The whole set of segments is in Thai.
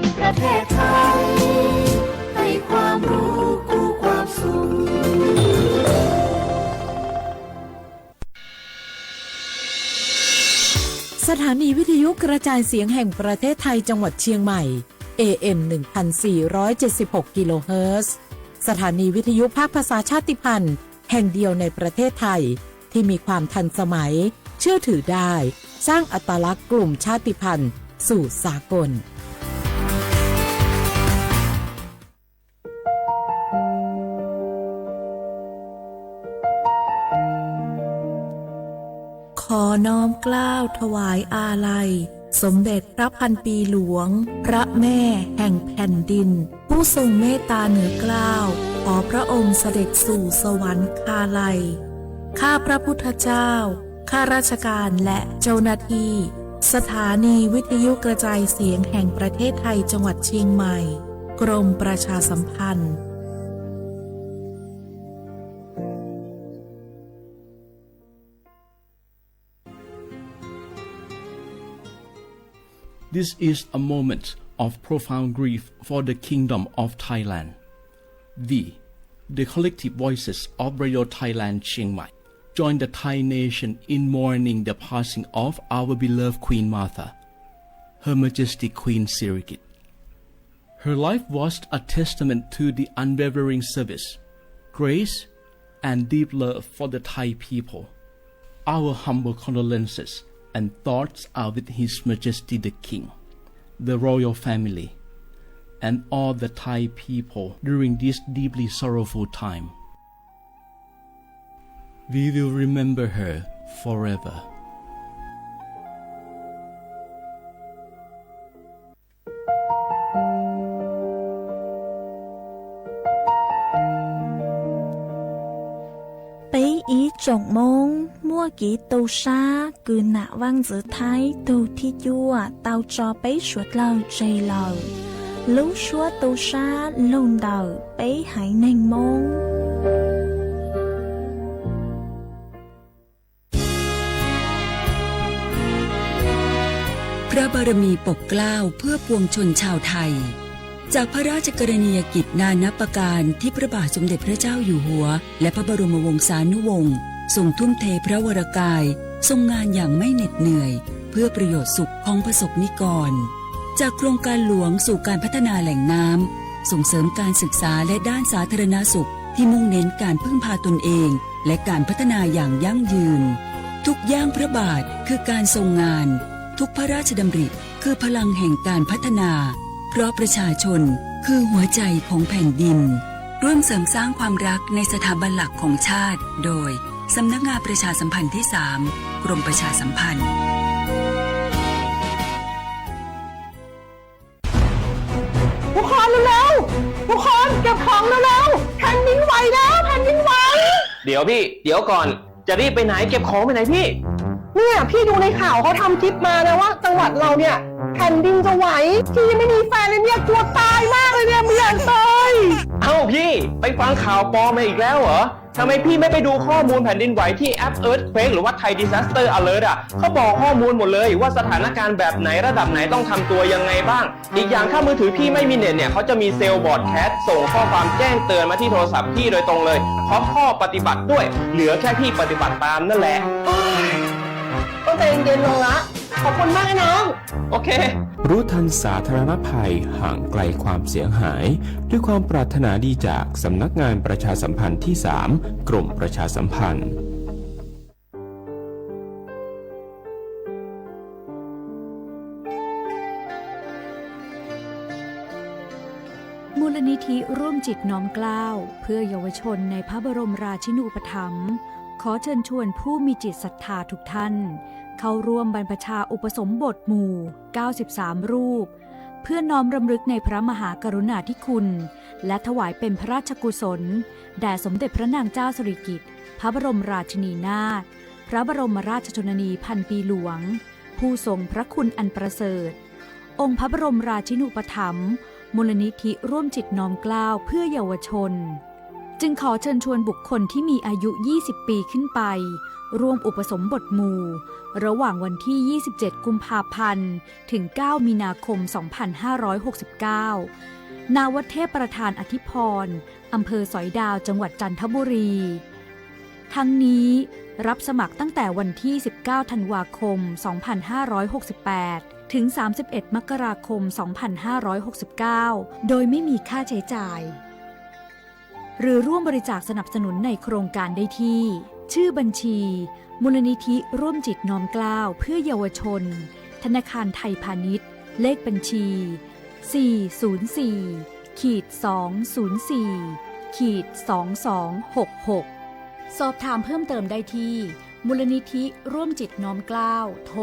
งประเทศไทยให้ความรู้คู่ความสุขสถานีวิทยุกระจายเสียงแห่งประเทศไทยจังหวัดเชียงใหม่ AM 1476 กิโลเฮิรตซ์สถานีวิทยุภาคภาษาชาติพันธุ์แห่งเดียวในประเทศไทยที่มีความทันสมัยเชื่อถือได้สร้างอัตลักษณ์กลุ่มชาติพันธุ์สู่สากลขอน้อมเกล้าถวายอาลัยสมเด็จพระพันปีหลวงพระแม่แห่งแผ่นดินผู้ทรงเมตตาเหนือเกล้าขอพระองค์เสด็จสู่สวรรคาลัยข้าพระพุทธเจ้าข้าราชการและเจ้าหน้าที่สถานีวิทยุกระจายเสียงแห่งประเทศไทยจังหวัดเชียงใหม่กรมประชาสัมพันธ์This is a moment of profound grief for the Kingdom of Thailand. The collective voices of Radio Thailand Chiang Mai join the Thai nation in mourning the passing of our beloved Queen Martha, Her Majesty Queen Sirikit. Her life was a testament to the unwavering service, grace, and deep love for the Thai people. Our humble condolences and thoughts are with His Majesty the King, the royal family, and all the Thai people during this deeply sorrowful time. We will remember her forever. Bấy ý trọng môn mua kỹ tàu xa cứ nạ vang giữa thái tàu thi chua tàu cho bấy suốt lâu dày lâu lúc suốt tàu xa lông đầu bấy hãy nành mônพระบารมีปกเกล้าเพื่อปวงชนชาวไทยจากพระราชกรณียกิจนานับประการที่พระบาทสมเด็จพระเจ้าอยู่หัวและพระบรมวงศานุวงศ์ทรงทุ่มเทพระวรกายทรงงานอย่างไม่เหน็ดเหนื่อยเพื่อประโยชน์สุขของประสบนิกรจากโครงการหลวงสู่การพัฒนาแหล่งน้ำส่งเสริมการศึกษาและด้านสาธารณสุขที่มุ่งเน้นการพึ่งพาตนเองและการพัฒนาอย่างยั่งยืนทุกย่างพระบาทคือการทรงงานทุกพระราชดำริคือพลังแห่งการพัฒนาเพราะประชาชนคือหัวใจของแผ่นดินร่วมเสริมสร้างความรักในสถาบันหลักของชาติโดยสำนักงานประชาสัมพันธ์ที่ 3 กรมประชาสัมพันธ์ทุกคนเร็วๆทุกคนเก็บของเร็วๆแผ่นดินไหวแล้วแผ่นดินไหวเดี๋ยวพี่เดี๋ยวก่อนจะรีบไปไหนเก็บของไปไหนพี่เนี่ยพี่ดูในข่าวเขาทำคลิปมานะว่าจังหวัดเราเนี่ยแผ่นดินจะไหวพี่ยังไม่มีแฟนเลยเนี่ยกลัวตายมากเลยเนี่ยไม่อยากตายเอ้าพี่ไปฟังข่าวปลอมมาอีกแล้วเหรอทำไมพี่ไม่ไปดูข้อมูลแผ่นดินไหวที่แอป Earthquake หรือว่า Thai Disaster Alert เขาบอกข้อมูลหมดเลยว่าสถานการณ์แบบไหนระดับไหนต้องทำตัวยังไงบ้างอีกอย่างถ้ามือถือพี่ไม่มีเน็ตเนี่ยเขาจะมีเซลล์บอร์ดแคสส่งข้อความแจ้งเตือนมาที่โทรศัพท์พี่โดยตรงเลยพร้อมข้อปฏิบัติด้วยเหลือแค่พี่ปฏิบัติตามนั่นแหละต้องใจเย็นๆลงละขอบคุณมากนะน้องโอเครู้ทันสาธารณภัยห่างไกลความเสียหายด้วยความปรารถนาดีจากสำนักงานประชาสัมพันธ์ที่ 3 กรมประชาสัมพันธ์มูลนิธิร่วมจิตน้อมเกล้าเพื่อเยาวชนในพระบรมราชินูปถัมภ์ขอเชิญชวนผู้มีจิตศรัทธาทุกท่านเข้าร่วมบรรพชาอุปสมบทหมู่93รูปเพื่อน้อมรำลึกในพระมหากรุณาธิคุณและถวายเป็นพระราชกุศลแด่สมเด็จพระนางเจ้าสิริกิติ์พระบรมราชินีนาถพระบรมราชชนนีพันปีหลวงผู้ทรงพระคุณอันประเสริฐองค์พระบรมราชินูปถัมภ์มูลนิธิร่วมจิตน้อมเกล้าเพื่อเยาวชนจึงขอเชิญชวนบุคคลที่มีอายุ20 ปีขึ้นไป ร่วมอุปสมบทหมู่ ระหว่างวันที่ 27 กุมภาพันธ์ ถึง 9 มีนาคม 2569 ณ วัดเทพประธานอธิพรณ์อำเภอสอยดาว จังหวัดจันทบุรี ทั้งนี้รับสมัครตั้งแต่วันที่ 19 ธันวาคม 2568 ถึง 31 มกราคม 2569 โดยไม่มีค่าใช้จ่าย หรือร่วมบริจาคสนับสนุนในโครงการได้ที่ ชื่อบัญชี มูลนิธิร่วมจิตน้อมเกล้าเพื่อเยาวชน ธนาคารไทยพาณิชย์ เลขบัญชี 404-204-2266 สอบถามเพิ่มเติมได้ที่ มูลนิธิร่วมจิตน้อมเกล้าโทร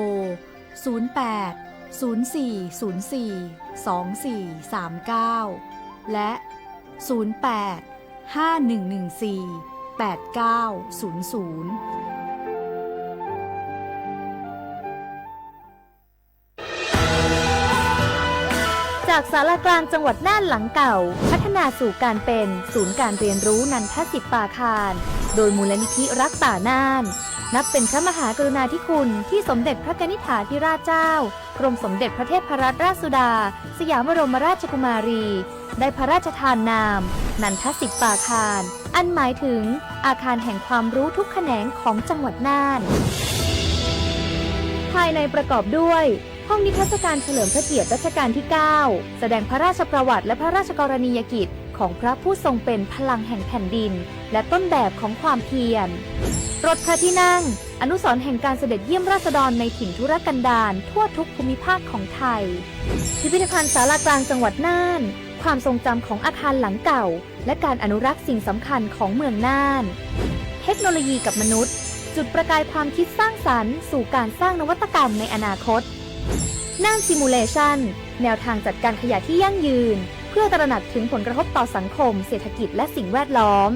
08-0404-2439 และ 08-5114-8900จากศาลากลางจังหวัดน่านหลังเก่าพัฒนาสู่การเป็นศูนย์การเรียนรู้นันทศิษย์ป่าคารโดยมูลนิธิรักป่าน่านนับเป็นพระมหากรุณาธิคุณที่สมเด็จพระกนิษฐาธิราชเจ้ากรมสมเด็จพระเทพรัตนราชสุดาสยามบรมราชกุมารีได้พระราชทานนามนันทศิษย์ป่าคารอันหมายถึงอาคารแห่งความรู้ทุกแขนงของจังหวัดน่านภายในประกอบด้วยห้องนิทรรศการเฉลิมพระเกียรติรัชกาลที่ 9 แสดงพระราชประวัติและพระราชกรณียกิจของพระผู้ทรงเป็นพลังแห่งแผ่นดินและต้นแบบของความเพียรรถพระที่นั่งอนุสรณ์แห่งการเสด็จเยี่ยมราษฎรในถิ่นทุรกันดารทั่วทุกภูมิภาคของไทยพิพิธภัณฑ์ศาลากลางจังหวัดน่านความทรงจำของอาคารหลังเก่าและการอนุรักษ์สิ่งสำคัญของเมืองน่านเทคโนโลยีกับมนุษย์จุดประกายความคิดสร้างสรรค์สู่การสร้างนวัตกรรมในอนาคตน่านซิมูเลชันแนวทางจัดการขยะที่ยั่งยืนเพื่อตระหนักถึงผลกระทบต่อสังคมเศรษฐกิจและสิ่งแวดล้อม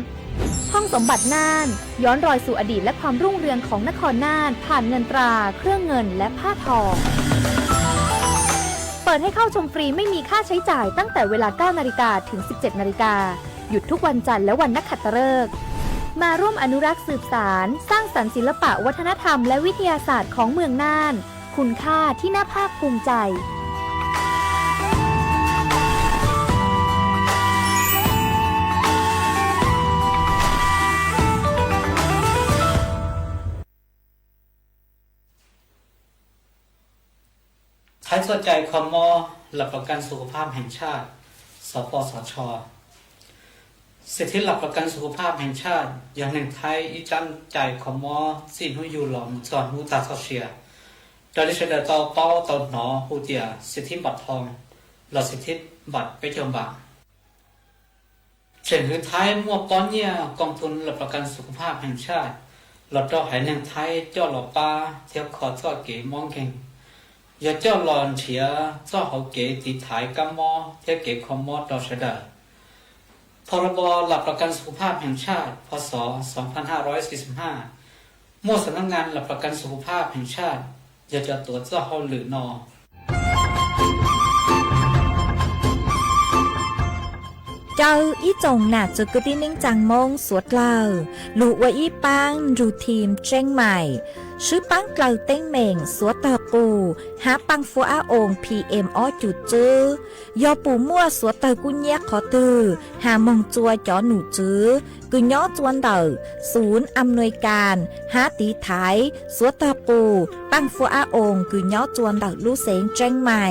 ห้องสมบัติน่านย้อนรอยสู่อดีตและความรุ่งเรืองของนครน่านผ่านเงินตราเครื่องเงินและผ้าทองเปิดให้เข้าชมฟรีไม่มีค่าใช้จ่ายตั้งแต่เวลา 9 นาฬิกาถึง 17 นาฬิกาหยุดทุกวันจันทร์และวันนักขัตฤกษ์มาร่วมอนุรักษ์สืบสานสร้างสรรค์ศิลปะวัฒนธรรมและวิทยาศาสตร์ของเมืองน่านคุณค่าที่น่าภาคภูมิใจใช้สนใจความมอหลักประกันสุขภาพแห่งชาติสปสช.สิทธิหลักประกันสุขภาพแห่งชาติอย่างหนึ่งไทยอีจันใจความมอสิ้นหุยูหลอมสอนหูตาเชียโดยได้เฉลยต่อเป้าต่อหนอหูเตียสิทธิบัตรทองหลอดสิทธิบัตรไปเทียมบางเช่นหือไทยมั่วป้อนเนี่ยกองทุนหลักประกันสุขภาพแห่งชาติหลอดดอกหายหนึ่งไทยเจ้าหลอปลาเทียบคอเจ้าเก๋มองเก่งอย่าเจ้าหลอนเฉียเจ้าเขาเก๋ตีถ่ายกัมมอเทียบเก๋คอมมอดอชดาพรบหลักประกันสุขภาพแห่งชาติพ.ศ. 2545มั่วสำนักงานหลักประกันสุขภาพแห่งชาติอย่าจะตัวเจ้าเขาหรือนอเจ้าอีจงหนาจุกตินิ่งจังมงสวดเล่าลูกว่าอีปังรูทีมเจ้งใหม่ชื่อปังเกลาเต้งเหม่งสวดตาปูหาปังฟัวอาอง PM อ้อจุดจื้อยอปูมั่วสวดตากุญแยกขอตือหามงจัวจ่อหนูจื้อกุญย้อจวนเดอศูนย์อำนวยการหาตีไทยสวดตาปูปังฟัวอาองกุญย้อจวนเดอลูเสงเจ้งใหม่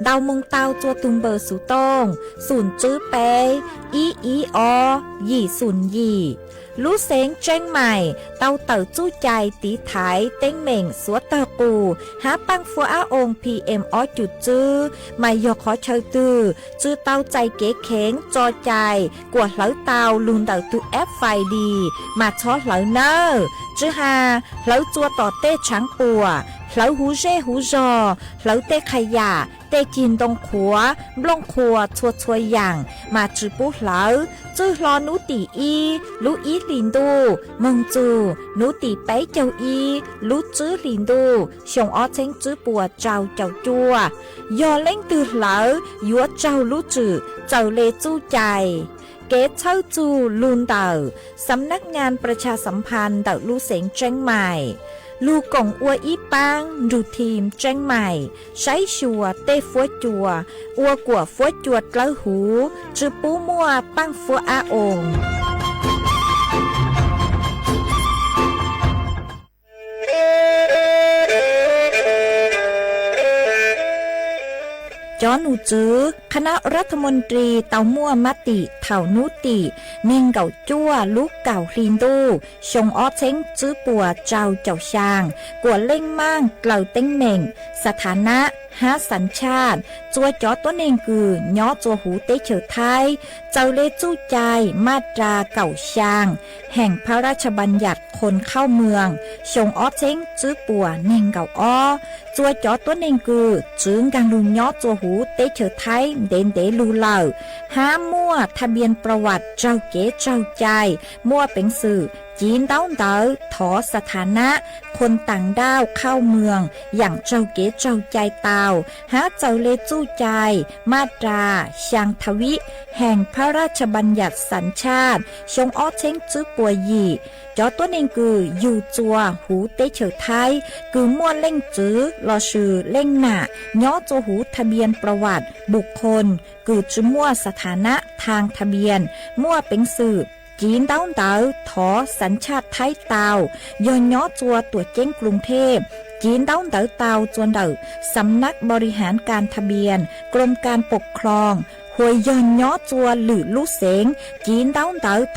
ดาวมงเตาจัวตุงเบอร์สุตงศูนย์จื้อเปอีอยี่ศูนย์ยี่ลูเสงเจ้งใหม่เตาเต่าจู้ใจตีไถเต้งเหม่งสวดตาปูหาปังฟัวอาอง PM อ้อจุดจื้อไม่ยอขอเชยตือจื้อเตาใจเก๋เข็งจอใจกวดเหลาเตาลุนเตาตุแอปไฟดีมาช็อตเหลาเนอร์จื้อหาเหลาจัวต่อเต้ช้างปัวเฮ เหลาหูเร่หูรอเหลาเตะขยะเตะกินตรงขัวบลงครัวชัวอย่างมาจืปุเหลาจื้อรอนูตีอีลูอีลินดูมงจูนูตีไปเจ้าอีลูจื้อลินดูชงอ้อเชงจื้อปัวเจ้าจัวยอเล่งตือเหลายัวเจ้าลูจื้อเจ้าเลจู้ใจเกตเช่าจูลุนเต่าสำนักงานประชาสัมพันธ์เต่าลู่เสงเจ้งใหม่ลูกงอัวอีปังดูทีมเจ้งใหม่ใช้ชัวเต้ฟัวจัวอัวกัวฟัวจวดกล้าหูจือปูมัวปังฟัวอาองจอนูจื้อคณะรัฐมนตรีเตามั่วมติเถานุติเน่งเก่าจั่วลูกเก่าลินดูชงอ้อเช้งจื้อปัวเจ้าช่างกัวเล่งมั่งเกล่าเต้งเหม่งสถานะหาสัญชาติจัวจอตัวเน่งกือย่อจัวหูเตเฉอไทยเจ้าเลจู้ใจมาตราเก่าช่างแห่งพระราชบัญญัติคนเข้าเมืองชงอ้อเช้งจื้อปัวเน่งเก่าอ้อจัวจอตัวเน่งกือจื้งกังลุงย่อจัวหูเตเฉอไทยเด่นเดลูเหล่าหามั่วทะเบียนประวัติเจ้าเก๋เจ้าใจมั่วเป็นสื่อจีนเต้าถอสถานะคนต่างด้าวเข้าเมืองอย่างเจ้าเก๋เจ้าใจเตาหาเจ้าเลจู้ใจมาตราช่างทวิแห่งพระราชบัญญัติสัญชาติชงอ้อเช้งจื้อปัวหยี่จอตัวเองคืออยู่จัวหูเตเฉอไทยคือมั่วเล่งจื้อรอชื่อเล่งหน้าย่อจัวหูทะเบียนประวัติบุคคลคือจื้อมั่วสถานะทางทะเบียนมั่วเป็นสื่อจีนเต้าถอสัญชาติไทยเตาย้อนย่อจัวตัวเจ้งกรุงเทพจีนเต้าเตาจวนสำนักบริหารการทะเบียนกรมการปกครองหวยย้อนย่อจัวหรือลูกเสงจีนเต้า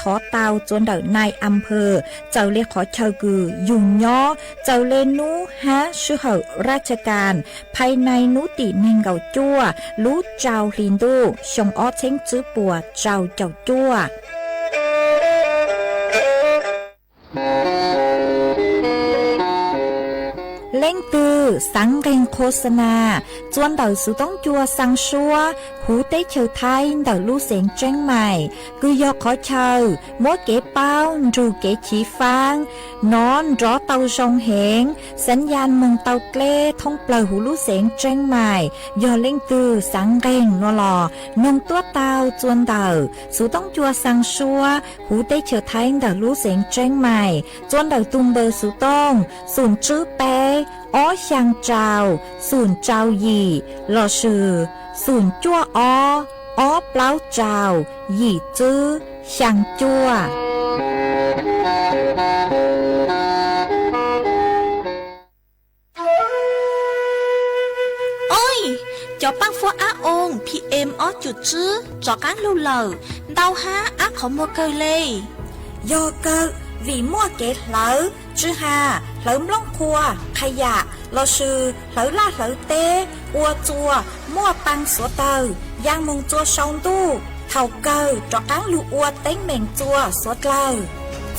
ถอเตาจวนนายอำเภอเจ้าเลขอเชากือยุ่งย่อเจ้าเลนูฮะชื่อเหราชการภายในนุติเนงเก่าจัวรู้เจ้าลินดูชงอ้อเช้งจื้อปัวเจ้าจัวเล่งตือสังเกงโฆษณาจวนเต่าสุต้องจัวสังชัวหูเต้เชอไทยเต่าลู่เสียงเจ้งใหม่คือยอขอเชอมัวเก๋เป้ารูเก๋ฉีฟางนอนรอเต่าทรงเหงสัญญาณเมืองเต่าเกล้ท่องเปล่าหูลู่เสียงเจ้งใหม่ยอเล่งตือสังเกงนอลอนงตัวเต่าจวนเต่าสุต้องจัวสังชัวหูเต้เชอไทยเต่าลู่เสียงเจ้งใหม่จวนเต่าตุมเบอร์สุต้องศูนย์จื้อเป้อ้อช่างเจ้าศูนย์เจ้าหยี่หล่อชื่อศูนย์จั่วอ้อเปล่าเจ้าหยี่จื้อช่างจั่วโอ้ยจอปังฟัวอาองพีเอ็มอ้อจุดจื้อจอการลูเหล่าดาวฮาอาขอมัวเกยเลยโยเกอvì mua kế lỡ chứ hà lỡ lông cua khai dạ lỡ sư lỡ la lỡ tê ua chua mua băng sủa tờ giang mông chua sông tu thầu cơ cho cán lu ua tính mền chua sủa lờ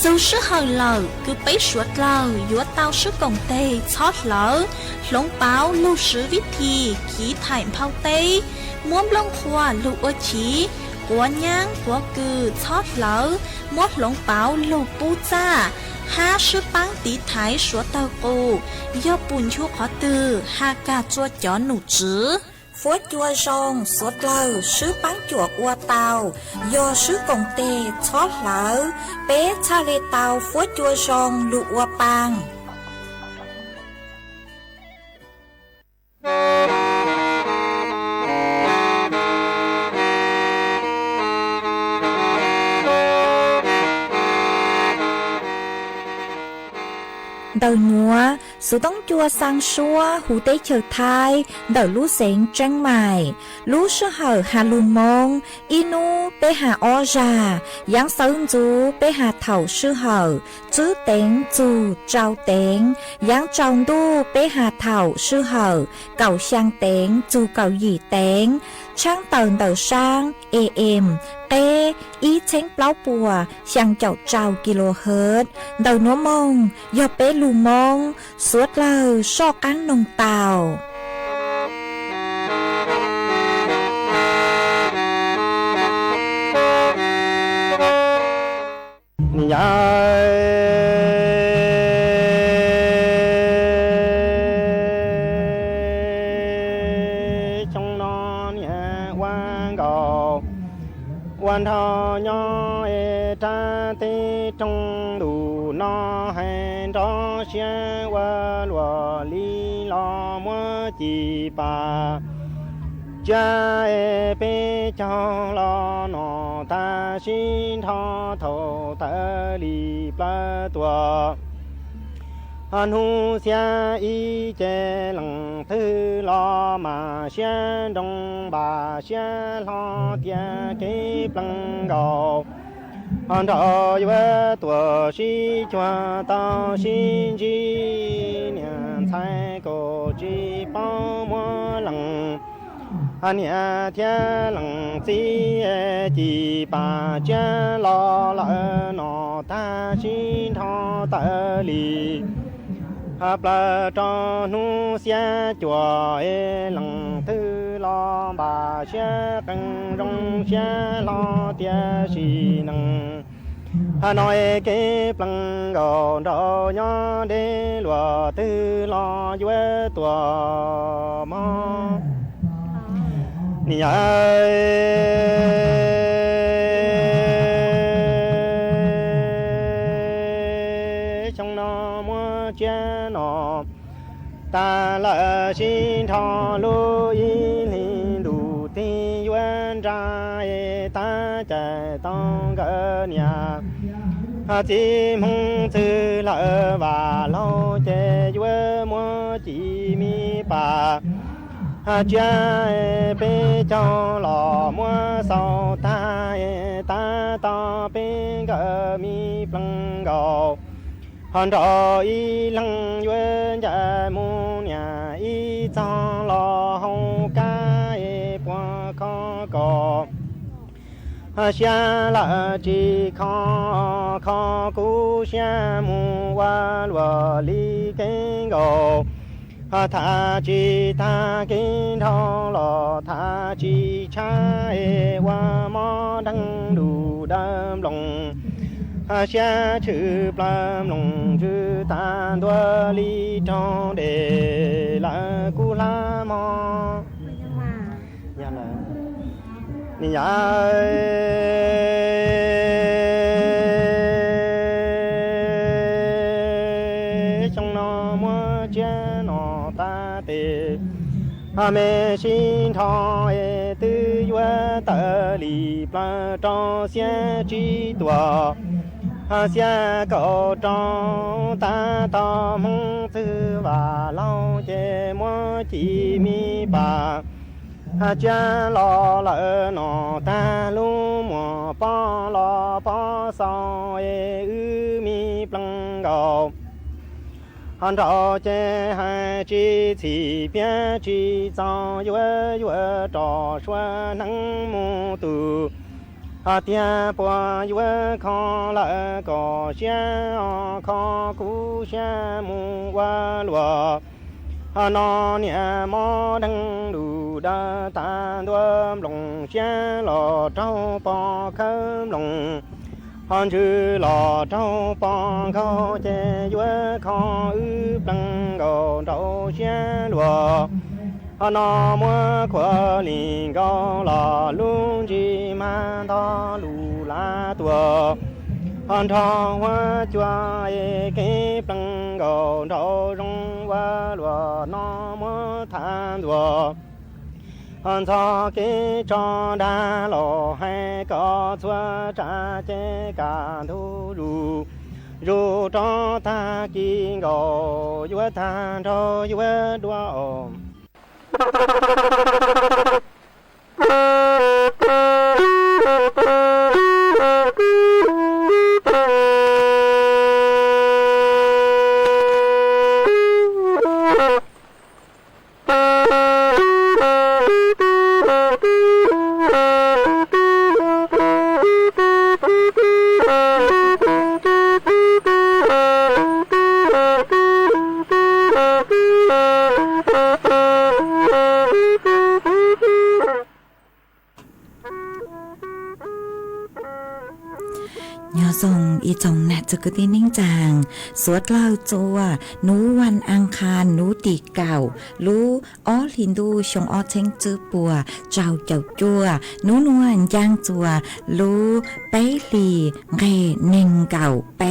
dù sư hờ lờ cứ bấy sủa lờ dúa tao sư cổng tê chót lỡ lông báo lưu sư viết thì khí thải phao tê muốn lông cua lu ua chí của nhang của cừ chót lỡ mót lông báo lu pu cha ha sư băng tí thái sủa tàu cô do bùn chua khó từ ha ca chua chó nụ chữ phố chua rong suốt lờ sứ bắn chuột ua tàu do sứ cồng tê chót lỡ bé cha lê tàu phố chua rong lụ ua bang đầu nhúa số tống chua sang xua hú tế chờ thai đầu lú xén trăng mài lú sơ hở hà lù mông inu bê hà o già giáng sớm chú bê hà thầu sơ hở chứ tên chú trao tên giáng trong đu bê hà thầu sơ hở cầu sang tên chú cầu gì tên ช่างเตินเต๋อช่าง AM เต้อีเช้งเปล่าปัวช่างเจ้าเจ้ากิโลเฮิรตซ์เดานัวมงยอเป้ลูมงสวดเลอชอกกังนงเต่ายายจงนอนแย่วันก่อวันทอยอเอตาติจงดูนอให้รอเชียว่าลัวลีลอมัวจีปาจะเอเปจอลอนอตาชินทอโทตะลีปลาตัวอันหูเสียอีเจหลังทือลอมาเชียดงบาเชียลอเตียเก็บลังเกาอันทอยเวตัวชีจวาตาชินจีเนียนไทยก็จีป้ามัวหลังอันเนี้ยเทียหลังจีจีป่าเจ้าลอละนอตาชินทอตะลีปลาจอนูเสียจัวหลังทือลอบาเชียกังรงเชียลอเตียชีนังน้อยเก็บลังก่อนรอยอเดลัวทือลออยู่ตัวมอนี่ไอช่างนอมัวเจนอตาละชินทอลุยิลิดูตียวนใจตาใจต้องเกินยาจีมงจือละว่าเราเจยวมัวจีมีป่าจ้าเปจอหล่อมัวสาวตาตาต่อเป็นก็มีปลังกอฮันรออีหลังยวนจะมูเนี่ยอีจอหล่อหงกายปัวคอกอเชียละจีคอกูเชียมูวาลัวลีเกงโกทาจีทากินทอลอทาจีชายว่ามอดังดูดำลงเชียชื่อปลามลงชื่อตาตัวลีจอเดละกุลามอยาละนี่ยจงนอมัวเจนอตาเตเมชินทอตือยวตะลีปลาจอเสียจีตัวเสียก็จอตาตอมงตือว่าเราเจมัวจีมีป่าจ้าลอละนอตาลุมัวปอลอปอซอยมีปลังเกาฮันรอเจให้จีสีเปียจีจอยัวยัวจอชัวนังมูตูเตียปัวยัวคอละก็เชียคอกูเชียมูวาลัวนอเนี่ยมอดังดูดาตาดวมลงเชียหล่อเจ้าปอเคิมลงฮันชื่อหล่อเจ้าปอเขาเจยัวคอปลังโกเจ้าเชียลัวนอมัวขวาลิงก็หล่อลุงจีมาตอลูลาตัวฮันทองว่าจัวเก็บลังโกเจ้ารงว่าลัวนอมัวทานตัวฮันทอเกจอดาหล่อให้ก็ชัวจ่าเจกาดูรูจอตากิงโกยัวทานโตยัวดัวอม ยอส่งอีจงน่ะจะกึที่นิ่งจางสวดเล่าจัวหนูวันอังคารหนูตีเก่ารู้อ้อลินดูชงอ้อเชงจื้อปัวเจ้าเจ้าจัวหนูนวลย่างจัวรู้ไปหลีเงเน่งเก่าไป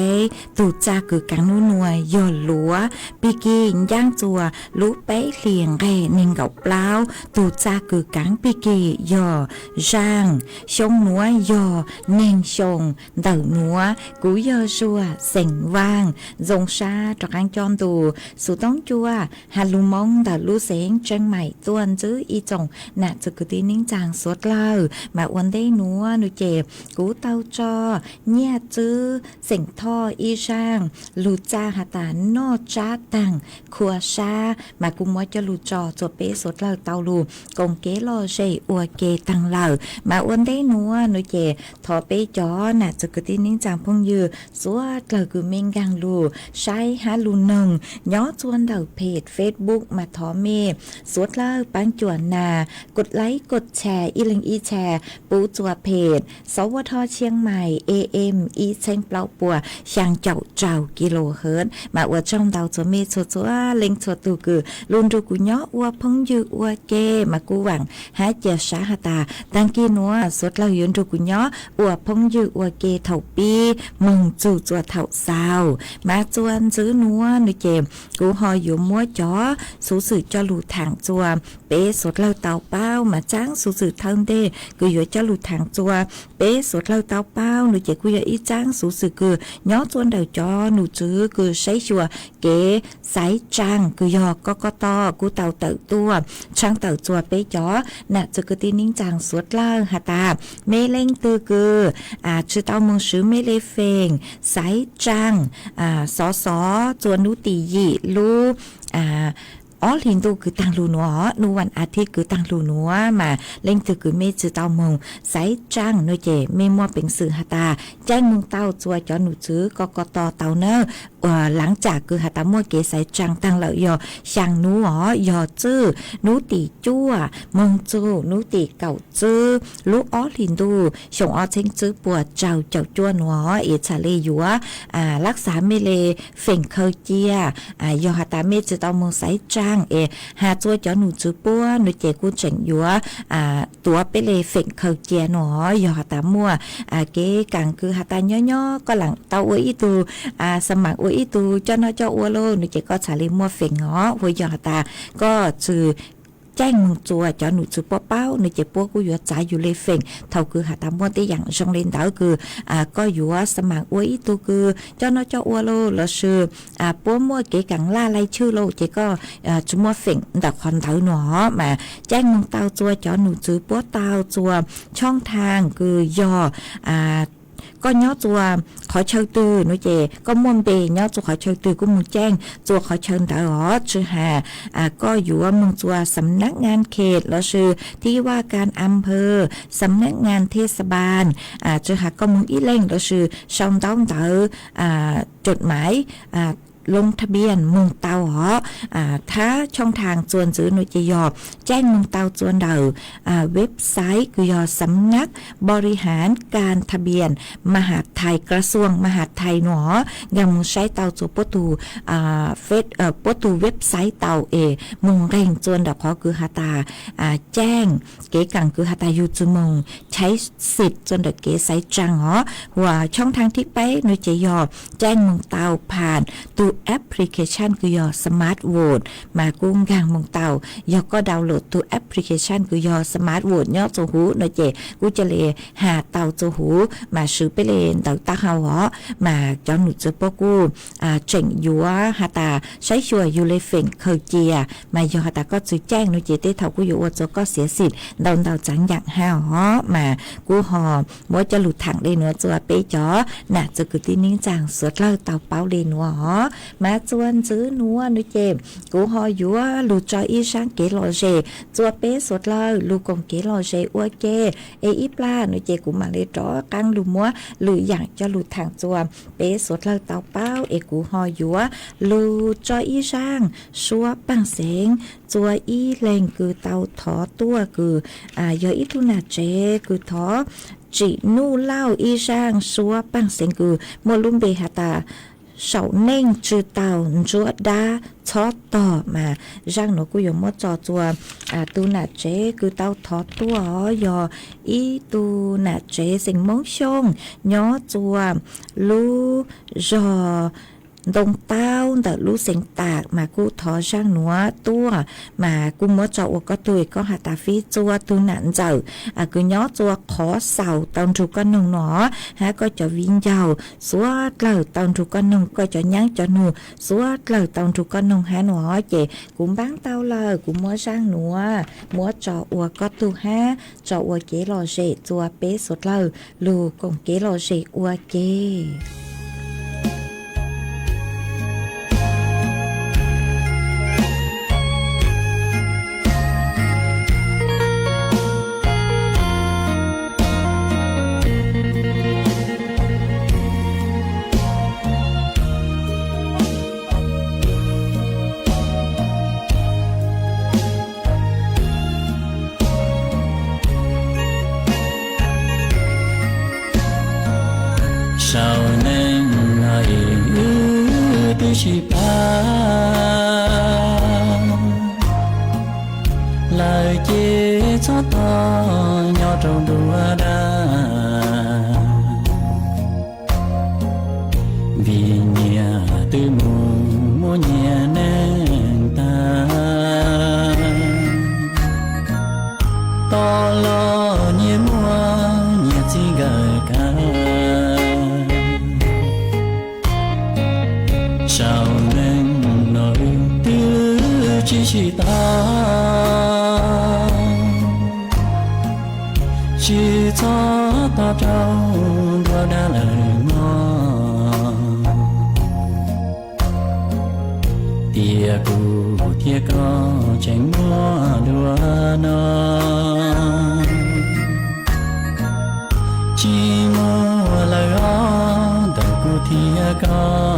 ตูจากึกังหนูนวลย่อหลัวปีกีย่างจัวรู้ไปหลีเงเน่งเก่าเปล่าตูจากึกังปีกีย่อร่างชงหนัวย่อเน่งชงเดาหนัวกูยอชัวเสียงว่างจงชาตรังจอนตูสุต้องจัวฮัลลูมองแต่ลูเสียงเชียงใหม่ตัวนจื้ออีจงน่ะจะกตีนิ่งจางสวดเล่ามาวันได้หนัวหนูเจ็บกูเต้าจอเนี่ยจื้อเสียงท่ออีช่างลูจาหาตานอจ้าตังขัวชามากูมัวจะลูจอจวเปสวดเล่าเต้าลูกงเกลอเจอวเกตังเล่ามาวันได้หนัวหนูเจ็บทอเปจอน่ะจะกตีนิ่งจางพงยืสวดเล่ากูเมงกังลูใช้ฮาลูหนึ่งย้อชวนเดาเพจเฟซบุ๊กมาทอเมสวดเล่าปังจวนนากดไลค์กดแชร์อีลิงอีแชร์ปูจัวเพจสวทเชียงใหม่ AM อีเชงเปล่าปัวช่างเจ้ากิโลเฮิรตซ์มาอวดช่องเดาจัวเมชัวจัวเล็งชัวตูกือลุนดูกูย้ออวพงยือวเกมากูหวังหาเจียสาหตาตังกีนัวสวดเล่ายืนดูกูย้ออวพงยือวเกเถ่าปีมึงจู่จัวเถ่าสาวมาจวนซื้อนัวหนูเจมกูหอยอยู่มัวจ๋อสูสื่อจอหลูทางจัวเป๊สดเล่าเตาเป้ามาจ้างสูสื่อเทิงเดกูอยู่จอหลูทางจัวเป๊สดเล่าเตาเป้าหนูเจกูอยู่อีจ้างสูสื่อคือย้อจวนเดาจอหนูจื้อคือใช้ชัวเก๋สายจ้างกูยอกก็ตอกูเตาเต่าตัวช่างเต่าจัวเป๊จ๋อน่ะจะกตีนิ่งจางสวดเล่าหาตาเมเล่งตือคือชื่อเตามึงชื่อเมเลเฟงสายจ้างสอจวนนุติยีลูอ๋อลินดูคือตังลูนัวนูวันอาทิตย์คือตังลูนัวมาเล่งตือคือเมจือเตามงสายจ้างโนเจเมมัวเป็นสื่อหาตาแจ้งมึงเต้าจัวจอหนูซื้อกกตเตาเนอหลังจากคือหาตามัวเกสายจังตังเหล่ายอช่างหนูยอจื้อหนูตีจั่วมึงจูหนูตีเก่าจื้อลูกอ๋อลินดูชงอ๋อเชงจื้อปวดเจ้าจั่วหนัวเอชาเลยัวรักษาเมเลเฟ่งเคอเจียยอหาตาเมจือเตามงสายจังหาจัวจอหนูจื้อปัวหนูเจกูเจ๋งยัวตัวเปเลเฟ่งเคอเจียหนอยอหาตามัวเกกังคือหาตาย่อก็หลังเตาอวยอีตูสมัครอีตูเจ้าน้อยเจ้าอัวโลหนูเจก็ชาลีมัวเฟ่งหัวยอตาก็จือแจ้งมึงจัวจอหนูจือป้อเป้าหนูเจปัวกูอยู่ใจอยู่เลยเฟ่งเท่าคือหาตามัวที่อย่างชงเลนดาวคือก็อยู่สมัครอวยอีตูคือเจ้าน้อยเจ้าอัวโลแล้วชื่อปัวมัวเกกังล่าไล่ชื่อโลเจก็จุมัวเฟ่งแต่คอนเถาหนอมาแจ้งมึงเตาจัวจอหนูจือปัวเตาจัวช่องทางคือยอก็ย้อจัวขอเชิญตือหนูเจก็ม่วงเบย้อจัวขอเชิญตือก็มูแจ้งจัวขอเชิญแต่ชื่อหาก็อยู่ว่ามึงจัวสำนักงานเขตแล้วชื่อที่ว่าการอำเภอสำนักงานเทศบาลชื่อหาก็มึงอีเล่งแล้วชื่อช่องต้องเตอจดหมายลงทะเบียนมึงเตาถ้าช่องทางจวนจื้อหนูจะยอบแจ้งมึงเตาจวนเดาเว็บไซต์คือยอสำนักบริหารการทะเบียนมหาดไทยกระทรวงมหาดไทยหนอยังมึงใช้เตาจูปตูปตูเว็บไซต์เตามึงเร่งจวนดอกขอคือหาตาแจ้งเก๋กังคือหาตาอยู่จุมงใช้สิทธิ์จนดอกเก๋ไซจังว่าช่องทางที่ไปหนูจะยอบแจ้งมึงเตาผ่านตัวแอปพลิเคชันคือยอสมาร์ทโหวตมากุ้งกางมงเตายอก็ดาวน์โหลดตัวแอปพลิเคชันคือยอสมาร์ทโหวตยอโจหูเนเจกูจะเลยหาเตาโจหูมาซื้อไปเลยเตาตาเฮามาจอหนูจะปกูเจ๋งยัวหาตาใช้ช่วยอยู่เลยเฟ่งเคยเจียมายอหาตาก็จะแจ้งหนูเจเต้เท่ากูอยู่ว่าจะก็เสียสิทธิ์เดาจังอย่างห้าวมากูหอมว่าจะหลุดถังเลยเนื้อจัวเป๊ะจ๋อน่ะจะคือที่นิ่งจางสวดเล่าเตาเป้าเลยนัวมาจวนซื้อนัวนุเจมกูหอยัวลูจออีช่างเกลอเจจัวเป๊สดเลยลูกงเกลอเจอัวเกอีปลานุเจกูมาเลยจ้อกังลูมัวหรืออย่างจะลูทางจัวเป๊สดเลยเตาเป้ากูหอยัวลูจออีช่างชัวปังเสงจัวอีเลงคือเตาถอตัวคือยออีทุนาเจคือถอ chỉ nu lao y sang xua bằng sinh cử một lung bề hạ tà sầu nên trừ tàu chúa đa chót tỏ mà răng nó cũng dùng một trò chùa tu nà chế cứ tao thọ tua do ý tu nà chế sinh mong xông nhó chùa lu do đồng tao đã lú sinh tạc mà cô thọ răng nó tua mà cô mới cho có tuổi có hạt tà phi chua tu nạn dở cứ nhó chua khó sầu tao trụ con nông nó có cho viên giàu suốt lời tao trụ con nông có cho nhắn cho nụ suốt lời tao trụ con nông nó chị cũng bán tao lời cũng mới răng nó mới cho có tu cho chế lò rễ chua bé suốt lời lù cùng chế lò rễ chế chỉ ba lời chia cho to nhỏ trong đua đa vì nhà từ mua nhà nên ta to lo nhé mua nhà chỉ gợi cả sao nên nỗi tư chỉ ta chỉ cho ta trong đua đa lời ngon tia cụ tia có tranh mua đua non chỉ mua lời ó đời cụ tia có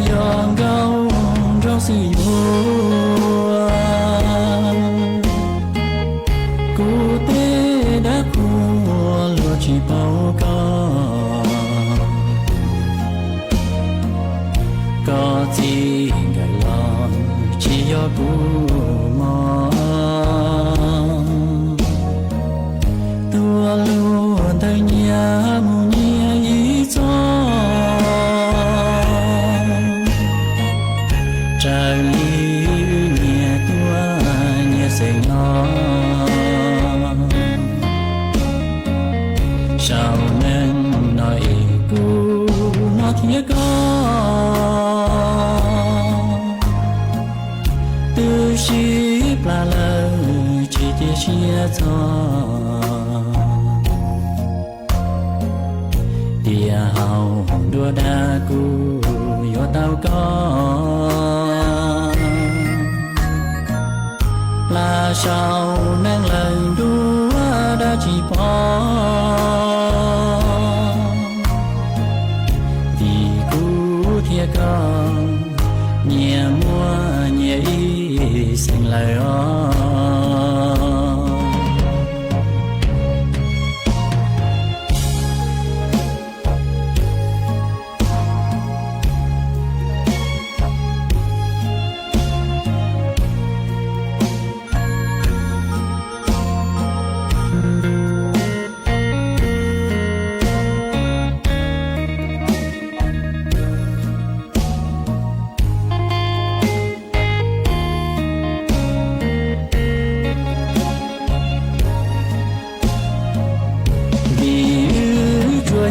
giòn gạo rau xì dừa cụ tê đã cua lúa chỉ bao có gì gầy lon chỉ do cụ mò tua luôn thời nhà mù nhia ý cho trời nhẹ tua nhẹ sền nó sao nên nói cu nó thiệt có từ ship là lời chỉ tiếc chia cho tia hào đua đa cu yo tao có là sao nên lần đua đã chỉ bỏ vì cú thiệt con nhẹ mua nhẹ ý sinh lời ó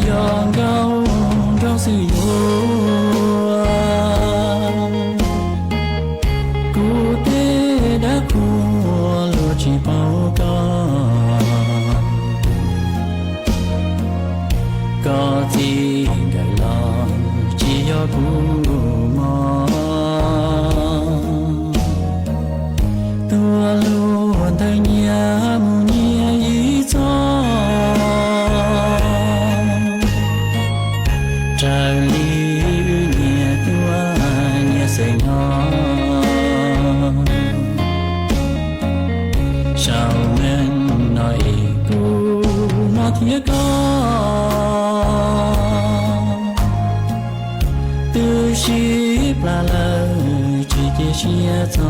giòn gạo rau xì dừa cụ tê đã cua lúa chỉ bao có gì gầy lon chỉ do cụ mò tua luôn thời nhà mù nhia ý cho trời nhẹ tua nhẹ sền nó thiê con từ ship là lời chỉ chia chia cho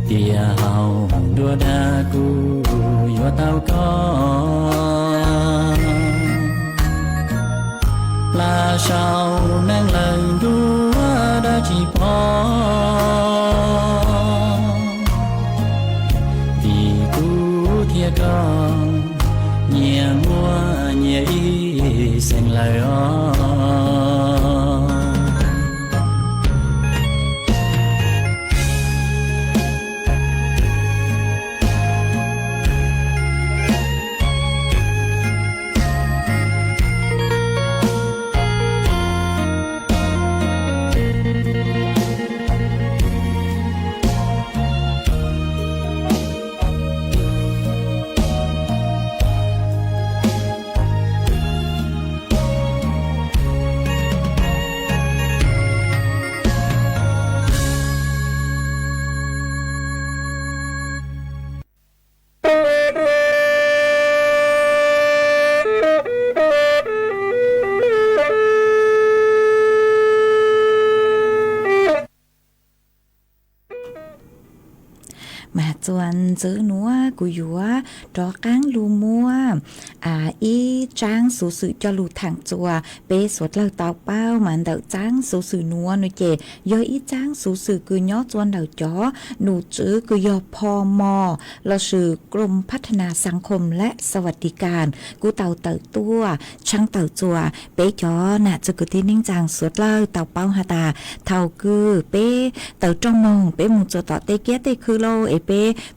tia hào đua đa cu yo tao con là sao năng lần đua đã chỉ bỏ vì cu thiê con nhẹ mua nhẹ y xanh lờiจวนซื้อนัวกูอยู่ว่าดอกก้างลูมัวอีจ้างสูสือจะลูทางจัวเปสวดเราเตาเป้ามันเดาจ้างสูสือนัวหนูเจยออีจ้างสูสือคือย่อจวนเดาจ้อหนูจื้อคือยอพอมอเราสื่อกรมพัฒนาสังคมและสวัสดิการกูเตาตัวช่างเตาจัวเปจ้อน่ะจะกูที่นิ่งจางสวดเล่าเตาเป้าหาตาเท่าคือเปเตาจ้องมองเปมูจัวต่อเตเกียเตคือโลเอเป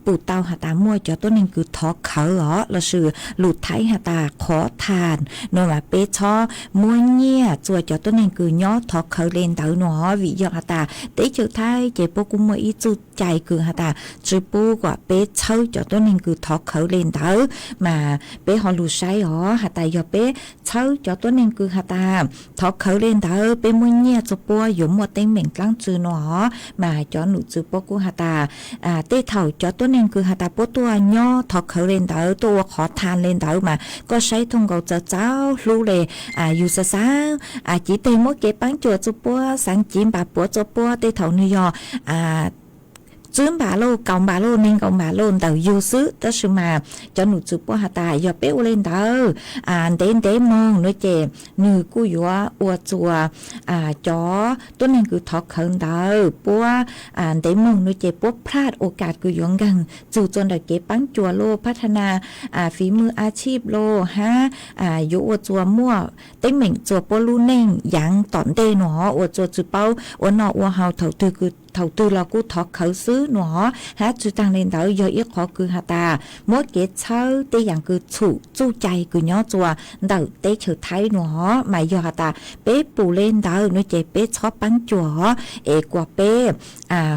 ปูเตาหาตามั่วจอตัวนึงคือทอเขาเหรอเราสื่อหลุดไทยหาตาขอทานโนว่าเปชอมั่วเงี้ยจัวจอตัวนึงคือย่อทอเขาเลนเตาหนอวิยอหาตาเตเจอไทยเจปกุมอีจุดใจคือหาตาจืปูกว่าเปเช่าจอตัวนึงคือทอเขาเลนเตามาเปหอหลุดใช้หรอหาตายอเปเช่าจอตัวนึงคือหาตาทอเขาเลนเตาเปมั่วเงี้ยจะปัวหยมมัวเต็งเหม่งกลางจือหนอมาจอหนูจือปกุหาตาเตเท่าจอตัวนึงคือหาตาปัวตัวย่อทอเขาเลนเตาตัวขอทานเลนเตามาก็ใช้ทงเกาเจ้ารู้เลยอยู่ซะจีเตมเก็บปังจัวจุปัวสังจิมบาปัวจุปัวเตเท่านิยอซื้อบาโลกองบาโลนิ่งกองบาโลเตาอยู่ซื้อแต่สมาจนหนูจุปัวหาตายอเป้วเลนเตาเต้มองน้อยเจนือกู้ยัวอวจัวจอตัวนึงคือทอกเขินเตาปัวเต้มองน้อยเจปัวพลาดโอกาสกูยงกังจู่จนได้เก็บปังจัวโลพัฒนาฝีมืออาชีพโลฮะอยู่อวจัวมั่วเต้เหม่งจัวปัวลู่เน่งยังตอนเตหนออวจัวจุเป้าอวนออวเฮาเถ่าตือคือthầu tư là cú thọ khẩu xứ nó há chú tăng lên tới giờ ít khó cứ hả ta mỗi cái sau tê dạng cứ chủ chu chạy cứ nhớ chùa đầu tê trở thái nó mà giờ hả ta bé bù lên đầu nó chạy bé chó bắn chùa quả bé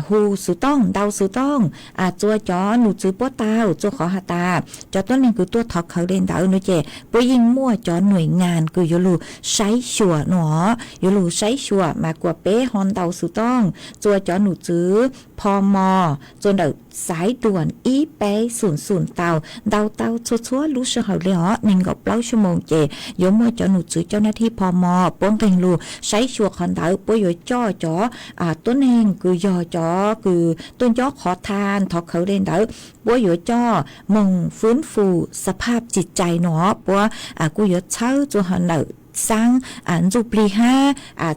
hù sứ tông đau sứ tông chùa chó nụ chữ bó tao chùa khó hả ta cho tôi nên cứ tua thọ khẩu lên đầu nó chạy bố yên mua choหน่วยงานcứ yo lu sấy chùa nó yo lu sấy chùa mà quả bé hòn đau sứ tông chùa chóหนูจื้อพอมอจนเดาสายด่วนอีเป้ศูนย์เตาเตาชัวรู้สึกเหาเลยเหรอหนึ่งกับเล่าชั่วโมงเจยมว่าเจ้าหนูจื้อเจ้าหน้าที่พอมอป้องกันรูใช้ชัวขันเตาปุ้ยจ่อจ๋อต้นเองคือยอจ๋อคือต้นจ่อขอทานทอกเขาเล่นเตาปุ้ยจ่อมงฟื้นฟูสภาพจิตใจหนอปัวกูยเช่าจนหันเดาsang giúp lý ha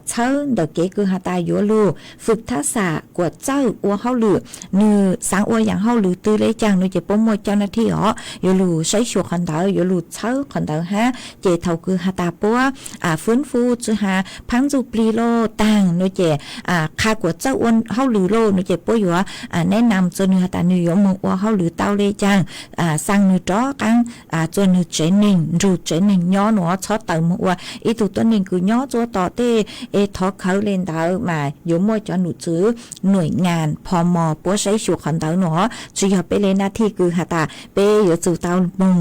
chơi đầu kế cứ hà ta yếu luฝึกทักษะกวดเจ้าอัวเฮาหรือนือสังอัวอย่างเฮาหรือตื้อเลยจังนูจะป้องมวยเจ้าหน้าที่อ๋ออยู่ลูใช้ชัวขันเตาอยู่ลูเช่าขันเตาฮะเจเท่าคือhà taปัวฟื้นฟูจือหาพังจุปลีโลต่างนูเจคากวดเจ้าอัวเฮาหรือโลนูเจปัวอยู่แนะนำจนนือhà taนือยมอัวเฮาหรือเต้าเลยจังสั่งนือจ้อกังจนนือเจนิงรูเจนิงย้อนหัวชอเต่ามัว อีตัวตัวหนึ่งคือย้อตัวต่อเตทอเขาเล่นเต๋อมาอยู่มั่วจอหนูจื้อหน่วยงานพมปัวใช้ฉุกขันเต๋อหนอช่วยไปเล่นหน้าที่คือหาตาเปอยู่จู่เต๋อมุง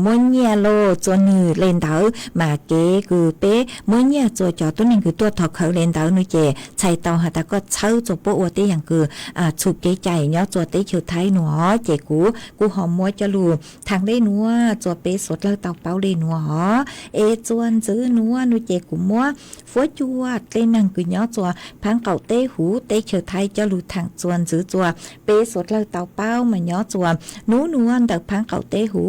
มั่วเนี่ยโลตัวหนึ่งเล่นเต๋อมาเก๋คือเปมั่วเนี่ยตัวจอตัวหนึ่งคือตัวทอเขาเล่นเต๋อหนูเจใช้เต๋อหาตาก็เช่าจบปัวเตอย่างคือฉุกเก๋ใจย้อตัวเตเขียวไทยหนอเจกูหอมมัวจะรูทางได้นัวตัวเปสดแล้วเตาเป้าได้นัวจวนซื้อนัวนูเจกูมัวฟัวจัวเต้นังคือย้อตัวพังเก่าเต้หูเต้เขียวไทยจะรูทางจวนซื้อตัวเปสดแล้วเตาเป้ามาย้อตัวนูนวลแต่พังเก่าเต้หู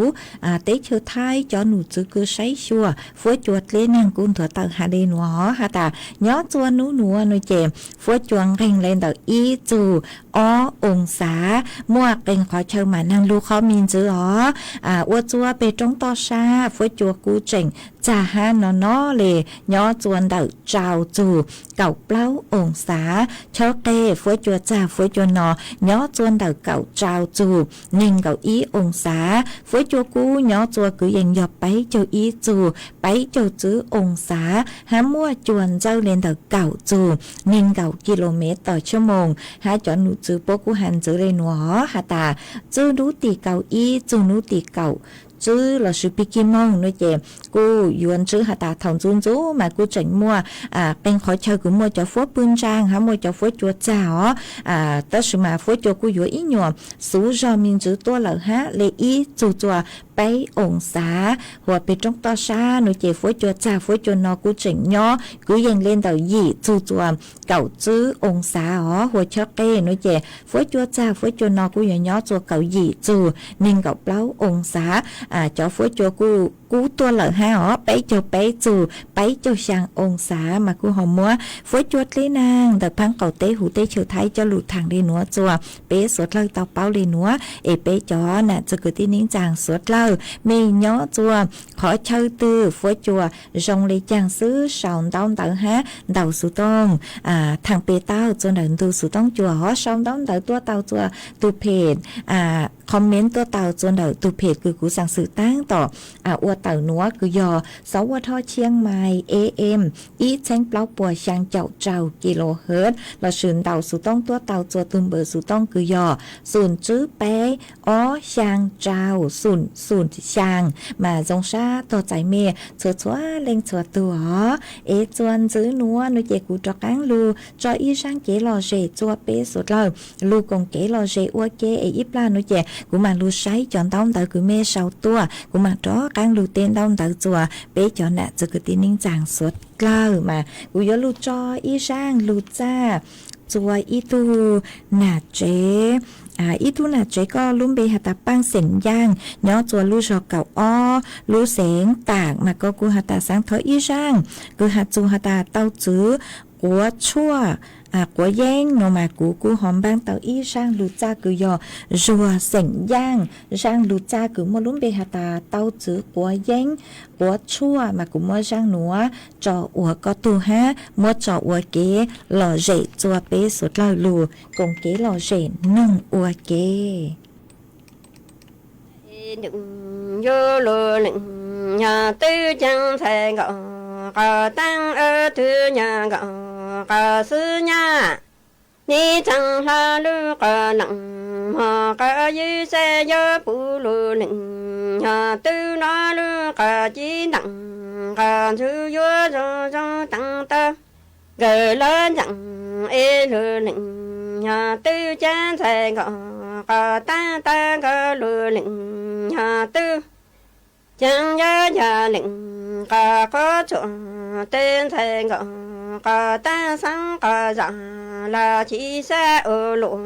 เต้เขียวไทยจอหนูซื้อคือใช้ชัวฟัวจัวเต้นังกุนถั่วเตาหาได้นัวหาตาย้อตัวนูนูเจฟัวจวงเร่งเล่นเตาอีจูองศามั่วเป็นขอเชิญมานั่งลูกเขามีจื้อวัวจัวไปจงต่อชาฟัวจัวกูเจ๋งจ่าฮานอนอเลยย้อจวนเดาเจ้าจูเก่าเปล่าองศาเชาเต้ฟัวจัวจ่าฟัวจัวนอย้อจวนเดาเก่าเจ้าจูนิ่งเก่าอีองศาฟัวจัวกูย้อจัวคือยังหยอบไปเจ้าอีจูไปเจ้าจื้อองศาหามั่วจวนเจ้าเล่นเดาเก่าจูนิ่งเก่ากิโลเมตรต่อชั่วโมงหาจอนหนูจื้อโปกูหันจื้อเลยหนัวหาตาจื้อดูตีเก่าอีจูนูตีเก่าจื้อเราชื่อพิกิมองด้วยเจกูยวนจื้อหาตาทองจุนจูมากูจังมัวเป็นขอเชิญกูมัวจะฟัวปืนจางหามัวจะฟัวจัวจ่าแต่สมาฟัวจัวกูอยู่อีหนัวสู้จอมินจื้อตัวเหล่าฮะเลยอีจูจัวไปองศาหัวไปจงต่อชาหนูเจฟัวจัวจ่าฟัวจัวนอกูจังย่อกูยังเล่นเต่ายี่จูจัวเก่าจื้อองศาหัวเชอกเก้หนูเจฟัวจัวจ่าฟัวจัวนอกูยังย่อจัวเก่ายี่จูนิ่งเก่าเปล่าองศาจอฟัวจัวกูตัวเหล่าฮะไปเจ้าไปจูไปเจ้าช่างองศามากูหอมมัวฟัวจัวเล่นางแต่พังเก่าเต้หูเต้เฉียวไทยจะหลุดทางได้หนัวจัวเป๊สดเล่าเตาเป้าเลยหนัวเป๊จอน่ะจะเกิดที่นิ้งจางสดเล่ามีย้อจัวขอเช่าตื้อฟัวจัวจงเลยจางซื้อสองดาวเต๋อฮะดาวสุต้องทางเปเต้าจนเดินดูสุต้องจัวสองดาวเต๋อตัวเตาจัวตูเพจคอมเมนต์ตัวเตาจนเดินตูเพจคือกูสั่งสื่อตั้งต่ออวดเต่าหนัวคือยอสวทเชียงใหม่ AM อีเช้งเปล่าปัวช่างเจ้ากิโลเฮิรตซ์เราชื่นเต่าสุต้องตัวเต่าจัวตุมเบอร์สุต้องคือยอศูนย์จื้อเป๊ช่างเจ้าศูนย์ช่างมาจงชาต่อใจเมย์ชัวเล็งชัวตัวจวนจื้อหนัวนุเจกูจอกังลูจออีช่างเกลอเจจัวเป๊สุดเลยลูกงเกลอเจอ้วเกอีปลานุเจกูมาลูใช้จอนต้องเต่าคือเมย์เศร้าตัวกูมาจอกังลูเต้นต้องเต่าจัวเป๊จอนน่ะจะคือตีนิ่งจางสดกล้ามากูยอลูจออีช่างลูจ้าจัวอีตูน่ะเจอีทุน่ะใจก็ลุ่มเบหตาปั้งเสียงย่างย้อจัวลู่ชอเก่าลู่เสียงตากมาก็กูหตาสังเถออีช่างกูหจูหตาเต้าจื้อกัวชั่วกัวแย่งโนมากูหอมบางเต่าอีช่างลูจ้ากูยอจัวเสียงย่างช่างลูจ้ากูมัวลุ่มเบหตาเต้าจื้อกัวแย่งกัวชั่วมากูมัวช่างหนัวจออัวก็ตูฮะมัวจออัวเก๋หล่อเจจัวเปสุดเล่าลูกงเก๋หล่อเจนึ่งอัวเก๋vô lùa lựng nhà tư chẳng thể gõ có tăng ở thứ nhà gõ có sư nhà ni chẳng là lưu có nặng mà có dư xe vô bù lùa lựng nhà tư nó lưu có chỉ nặng có thứ vô cho tăng tơ gờ lớn chẳng lùa lựng nhà tư chẳng thể gõ có tăng có lùa lựng nhà tư chẳng nhớ nhà lệnh có chỗ tên thầy ngọ có ta sáng có rằng là chỉ sẽ ở lộ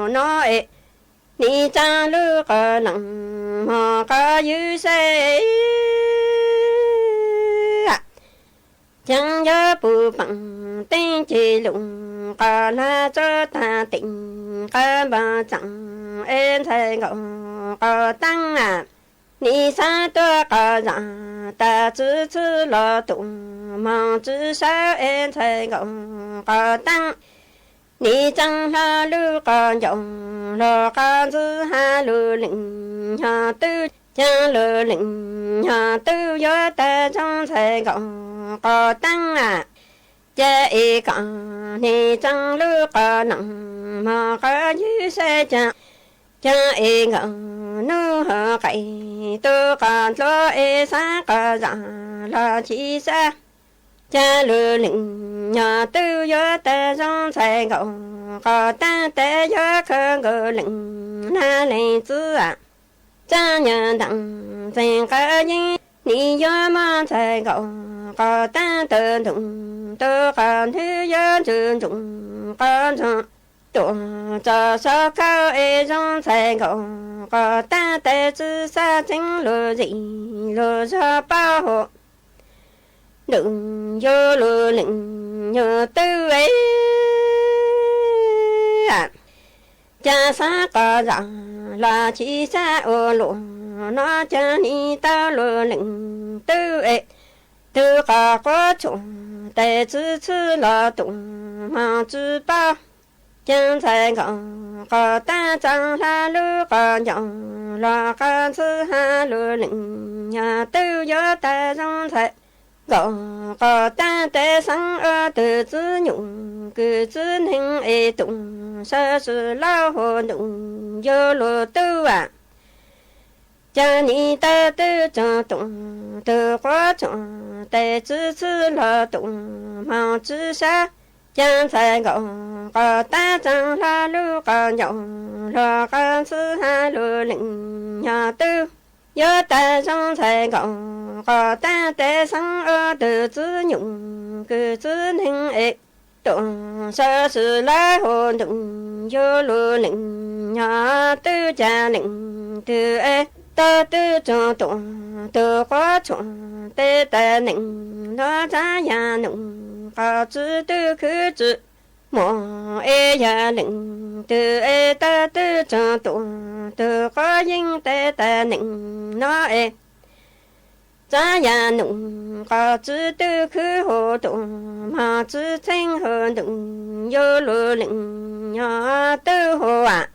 nó ni cha lưu có nặng mà có dư xe chẳng nhớ bù bằng tên chỉ lụng có là cho ta tỉnh có bà chẳng em thầy ngọ có tăng你三多个人，大只吃了动，忙只少人才讲个当。你长下路个用，路个子下路零下都 cha lơ lĩnh nhà tư gió ta trong sài gòn có tăng à cha y cả ni chẳng lư cả nặng mà cả dưới xe cha y ngờ nu hở cậy tư cả lo y xa cả giả là chỉ xa cha lơ lĩnh nhà tư gió ta trong sài gòn có ta té gió khơ ngờ lĩnh na này chứ à cha nhà đặng thành cả những ni gió mà sài gòn có ta tự đụng tự cảm thứ gió trường trụng có tổ cho sao cao e trong sài gòn có ta té chứ xa chính lừa gì lừa cho bao hộ đừng vô lừa lĩnh nhờ tư ấy cha xa có rằng là chỉ xa ở lộ nó cha ni ta lừa lĩnh tư ấy tư cả có chỗ để支持了东马之宝将才讲个大张哈路个样拉个子哈路领呀都有大张才个大的生儿的子用个子能爱动说是老虎动有路都啊家里的都长动的花种得支持了动忙之下将才个大张哈路个样拉个子哈路领呀都有大张才个大的生儿的子用个子能爱动说是来活动有路领呀都家领的爱ta tư cho tụng tư quá trọng tê tê nịnh nó giá ya nụng có chữ tư khứ chữ mò e ya nịnh tư e ta tư cho tụng tư có dinh tê tê nịnh nó e giá ya nụng có chữ tư khứ hồ tụng mà chữ thanh hồ nụng vô lù nịnh nhỏ tư hồ ạ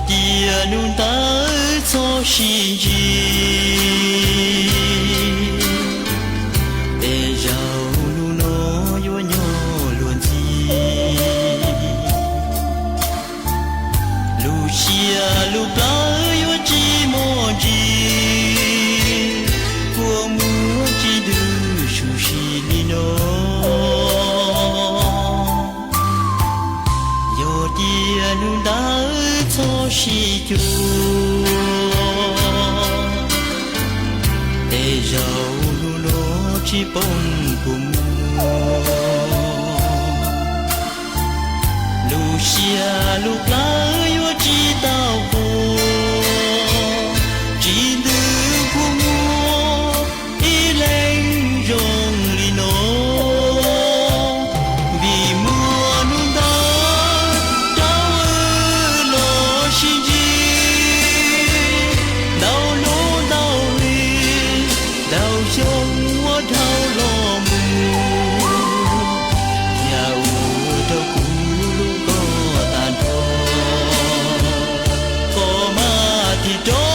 dia nun ta cho xin gì để giàu nu nó yo nhỏ luôn gì Lucia lu pla yo chi mo chi của mua chi du su shi li no yo dia nun ta cho si chu để giàu lu nó chỉ bông cùng Lucia lu pla yo chỉ tao cô chỉ từ của mua ý lên rong li nó vì mùa nun đó đau lo xin gì đau lỗ đau li đau trong hoa đau lo mù nhà u đâu cũ có tàn thọ có mà thì đó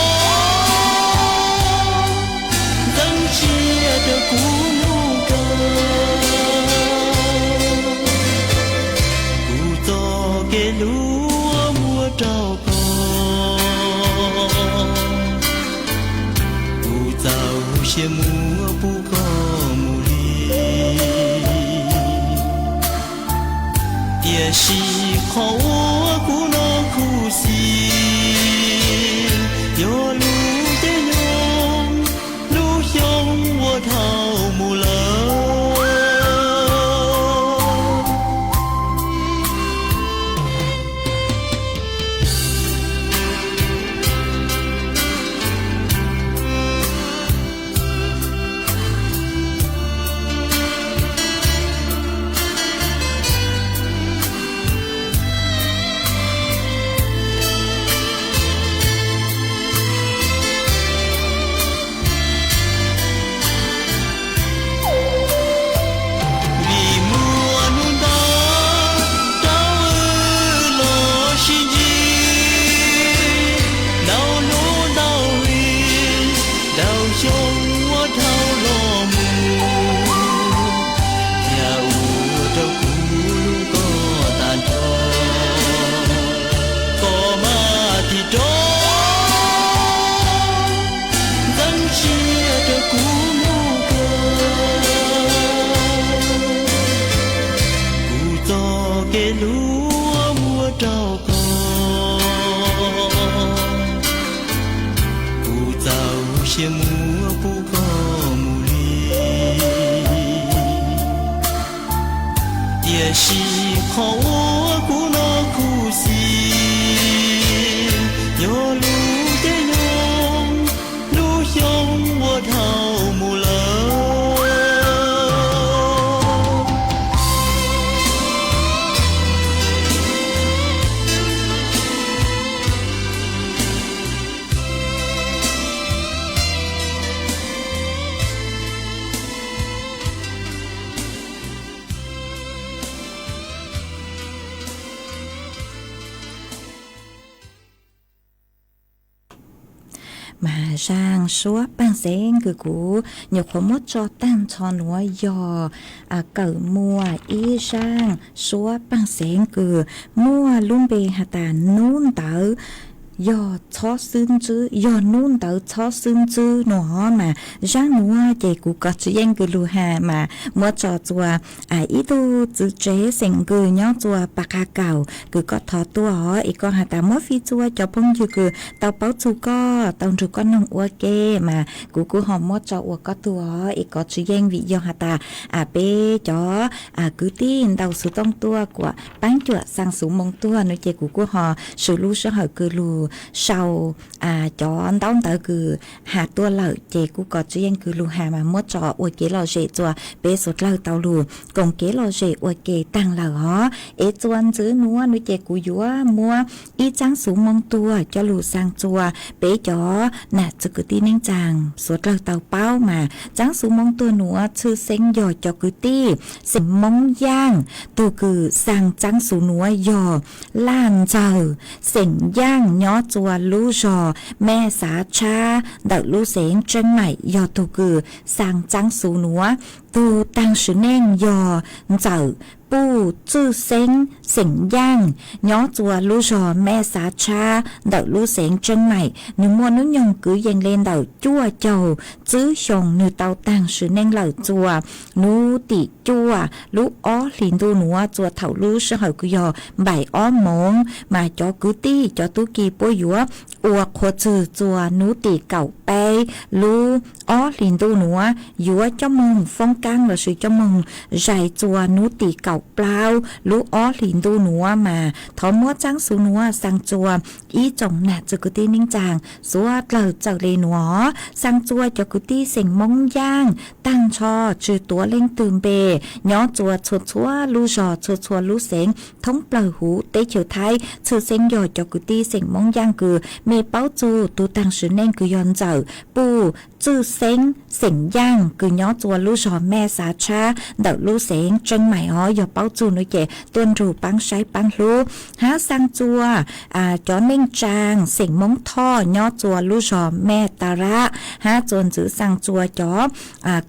vẫn chia đâu cũ ngu cơ cũ to cái lúa mua trao cũ giàu xe mua bu có mù li tia si khó cũ nó cũ si yo lu te nhung lu yong wo thao mù lơ vì mùa nun đó đau lo xin gì đau lỗ đau li đau trong hoa thao lo mù nhà u đâu cũ có tàn thọ có mà thì đó vẫn chia đâu cũ ngu cơ cũ to cái lúa mua trao cũ giàu xe mua bu có mù li tia si khó cũ nó cũ si yo lu te nhung lu yong wo thao mù lơ mà sang số ban sáng cứ cũ nhiều khó mất cho tan cho nó dò cởi mua ý sang số ban sáng cứ mua luôn bề hạt tàn nôn tớ do chó xương chứ do nôn tớ chó xương chứ nó mà ra mua chạy cụ có chữ anh cứ lù hà mà mua cho chùa ý tu chữ chế sinh cứ nhó chùa bạc hà cầu cứ có thọ tua ý con hạt tà mất phi chùa cho phong chữ cứ tao báo chù có tao chù con nông ua kê mà cụ họ mua cho ua có tua ý có chữ anh vì do hạt tà bê cho cứ tin đầu số tông tua của bán chuột sang số mông tua nơi chạy cụ họ số lú sẽ hỏi cứ lù sau chọn đóng tới cứ hạ tua lợi chế cú có chuyện cứ lu hà mà mất trọ ôi kế lò dễ chùa bé sốt lợi tàu lù cùng kế lò dễ ôi kế tăng là ó ế chuan giữ núa núi chế cú dúa mua ý trắng xuống mong tua cho lù sang chùa bé chó nạt cho cứ tin chàng sốt lợi tàu bao mà trắng xuống mong tua núa chư sinh dò cho cứ ti sinh mong giang tu cứ sang trắng xuống núa dò lan chờ sinh giang nhỏ chùa lú rò mẹ xã cha đợi lú xén chân mày dò tu cứ sang trắng xuống núa tu tăng sự nên dò chờ bù chư sinh sinh giang nhỏ chùa lú rò mẹ xã cha đợi lú xén chân mày nếu mua nước nhung cứ dành lên đầu chua chầu chứ chồng nếu tao tăng sự nên lời chùa nú tỉ chua lú ó liền tu núa chùa thảo lú sẽ hỏi cứ dò bài ó mông mà cho cứ ti cho tú kỳ bôi dúa uộc hồ chữ chùa nú tỉ cẩu bay lú ó liền tu núa dúa cho mông phong cang là sự cho mông dài chùa nú tỉ cẩu bao lú ó liền tu núa mà thó múa trắng số núa sang chùa ý chồng nạt cho cứ ti ninh chàng số lờ trở lên núa sang chùa cho cứ ti sình mông giang tăng cho trừ túa lên tường bề nhỏ chùa chuột chúa lú rò chuột chúa lú sén thống bờ hú tế chiều thái chư sen dò cho cứ ti sình mông giang cứ mê báo chu tu tăng sự nên cứ yon dở bù chư sen sình giang cứ nhỏ chùa lú rò mẹ xã cha đậu lú sén chân mày ó dò báo chu nói chè tuân rù băng sái băng lú há sang chùa cho nên trang sình mông tho nhỏ chùa lú rò mẹ tà ra há chuồn giữ sang chùa chó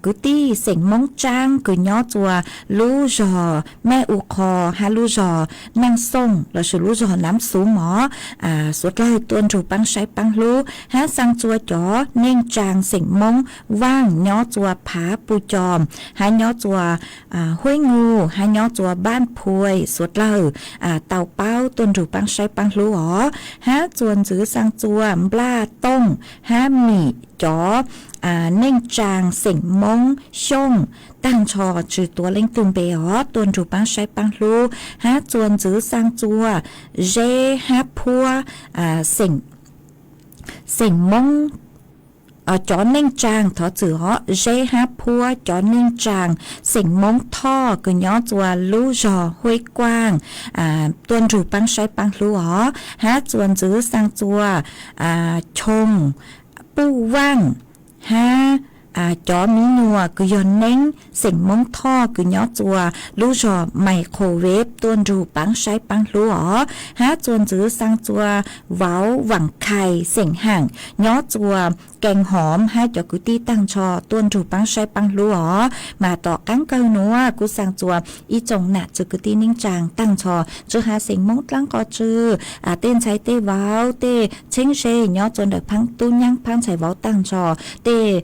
cứ ti sình mông trang cứ nhỏ chùa lú rò mẹ u kho há lú rò năng sông là sự lú rò nắm số mỏ suốt lai tuân rù băng sái băng lú há sang chùa chó nên trang sình mông vang nhỏ chùa phá pu chòm há nhỏ chùa huế ngu há nhỏ chùa ban phuôi suốt lai tàu bao tuân rù băng sái băng lú ó há chuồn giữ sang chùa bla tông há mì chó nên trang sỉnh mông sông tăng trò trừ túa lên tường bè ó tuần rủ băng sái băng lú há chuồn giữ sang chùa dê há phua sỉnh mông chó nên tràng thọ chữ họ dê há phua chó nên tràng sỉnh mông tho cứ nhỏ chùa lú rò huế quang tuần rủ băng sái băng lú ó há chuồn giữ sang chùa chông pu vang ha chó mí nhùa cứ yon nén sỉnh mông tho cứ nhỏ chùa lú rò mày khổ vếp tuôn rù băng sái băng lú ó há chuồn giữ sang chùa váo vẳng khai sỉnh hàng nhỏ chùa kèn hòm hai cho cứ ti tăng cho tuôn rù băng sái băng lú ó mà tỏ cắn câu núa cứ sang chùa ý chồng nạt cho cứ ti ninh tràng tăng cho chứ hà sỉnh mông lăng có chư tên trái tê váo tê chính xê nhỏ chuồn được phăng tu nhang phăng trái váo tăng cho tê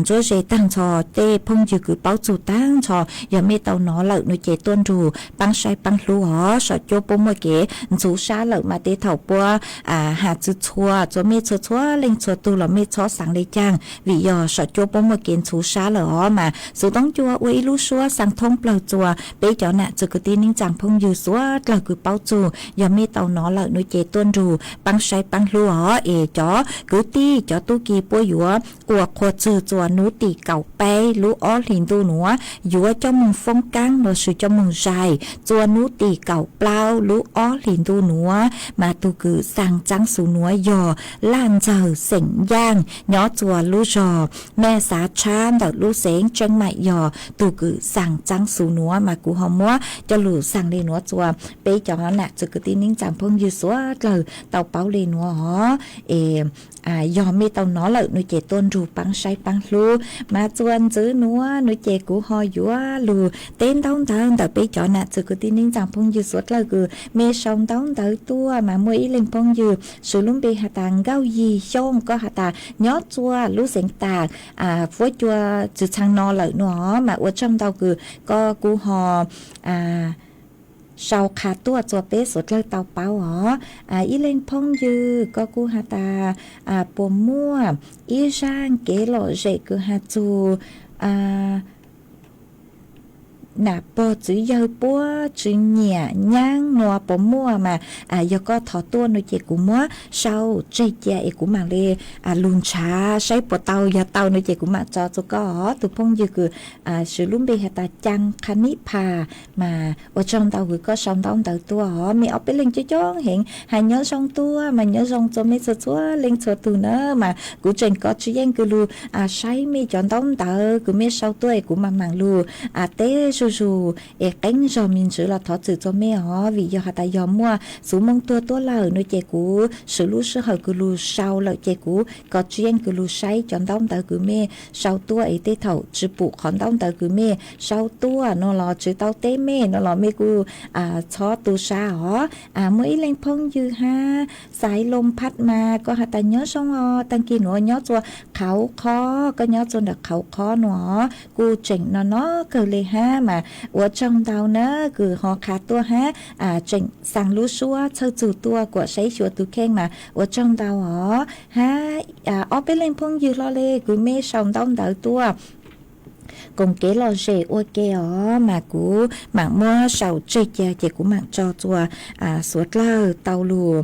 rồi sẽ tăng cho tê phong dư cứ báo chủ tăng cho giờ mê tàu nó lợn nó chế tuân rù băng sai băng lú hó sợ cho bố môi kế chú xa lợn mà tê thảo bùa hạ chư chua cho mê chua chua lên chua tu là mê chó sáng lấy chàng vì giờ sợ cho bố môi kế chú xa lợn hó mà chú tông chua uy lú xua sang thông bờ chua bế cho nạ chư cứ tin ninh chàng phong dư xua là cứ báo chủ giờ mê tàu nó lợn nó chế tuân rù băng sai băng lú hó ế chó cứ ti cho tu kỳ bố dùa ua khô chư chua nú tỉ cẩu bay lú ó liền tu núa dúa cho mừng phong cang nó sự cho mừng dài chua nú tỉ cẩu bao lú ó liền tu núa mà tu cứ sang trắng số núa dò lan giờ sỉnh giang nhỏ chùa lú rò mẹ xã chan đợt lú xén chân mại dò tu cứ sang trắng số núa mà cú hòm múa cho lú sang lên núa chùa bé cho nó nạt cho cứ tin ninh chạm phong dư số lời tàu báo lên núa hó do mê tàu nó lợi nuôi chế tôn rù băng say băng lú mà chuồn giữ núa nuôi chế cú ho dúa lù tên tông tông tàu bé cho nạt cho cứ tin ninh chạm phong dư số lời cứ mê sông tông tàu tua mà mua ý lên phong dư sự lúng bê hạ tàng gao gì sông có hạ tàng nhót chua lú xén tàng với chua chữ sang no lợi nó mà ở trong tàu cứ có cú ho sau khá tua cho bé sốt lời tàu báo hó ý lên phong dư có cú hạ tà bồ mua ý rang kế lộ dậy cứ hạ chù nà bò chữ dâu búa chữ nhẹ nhang nua bò mua mà do có thọ tua nó chỉ của múa sau chơi chơi của mà lê lùn trà say bò tàu giờ tàu nó chỉ của mà cho có tụ phong như cứ sự lúc bây giờ ta chăng khăn nít phà mà ở trong tàu có sông tàu tàu tua họ mẹ ở bên lên cho hiện hay nhớ sông tua mà nhớ sông cho mấy số lên số từ nữa mà của trên có chữ danh cứ lu say mấy chọn tàu tàu cứ mấy sau tuổi của mà màng lu tế su cánh rồi mình sửa là thọ sự cho mấy họ vì do ta do mua số mong tua lời nó chạy của sự lu sự hồi cứ lu sau lời chạy của có chữ danh cứ lu say chọn tàu tàu cứ mấy sau tua ấy tế thầu chữ phụ khẩn tàu tàu cứ mấy sau tua nó là chữ tàu tế mấy nó là mấy cứ cho tu sa họ mới lên phong dư ha sải lông phát mà có hạt ta nhớ xong ho tăng kỳ nữa nhớ cho khẩu khó có nhớ cho được khẩu khó nữa cô chỉnh nó cờ lê ha mà ở trong tàu nữa cứ họ khá tua ha chỉnh sang lúa xua sơ chủ tua của sấy chùa tu khen mà ở trong tàu họ ha ở bên lên phong dư lo lê cứ mê sòng tông tàu tua cùng kế lo rể ô kê ó mà cú mạng mua sầu chơi chơi chỉ cú mạng cho chùa suốt lơ tàu lùa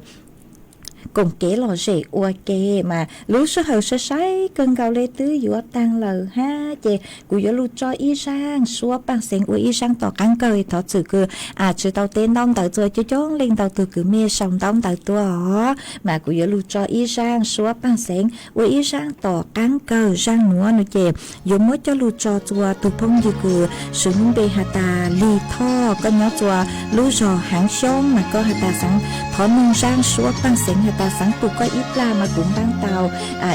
cùng kế lo rể ô kê mà lú số hậu số sấy cơn gạo lê tứ giữa tăng lờ ha chè cú giữa lú cho y sang xua bằng sen u y sang tỏ căng cười thọ sự cứ chữ tàu tên đông tàu chùa chú chốn lên tàu từ cứ mê sòng đông tàu tua ó mà cú giữa lú cho y sang xua bằng sen u y sang tỏ căng cười sang nữa nó chè dù mới cho lú cho chùa từ phong như cứ sướng bê hà ta ly tho có nhớ chùa lú rò hãng xông mà có hà ta sẵn thọ nông sang xua bằng sen hà ta sáng tụ có ít la mà cũng băng tàu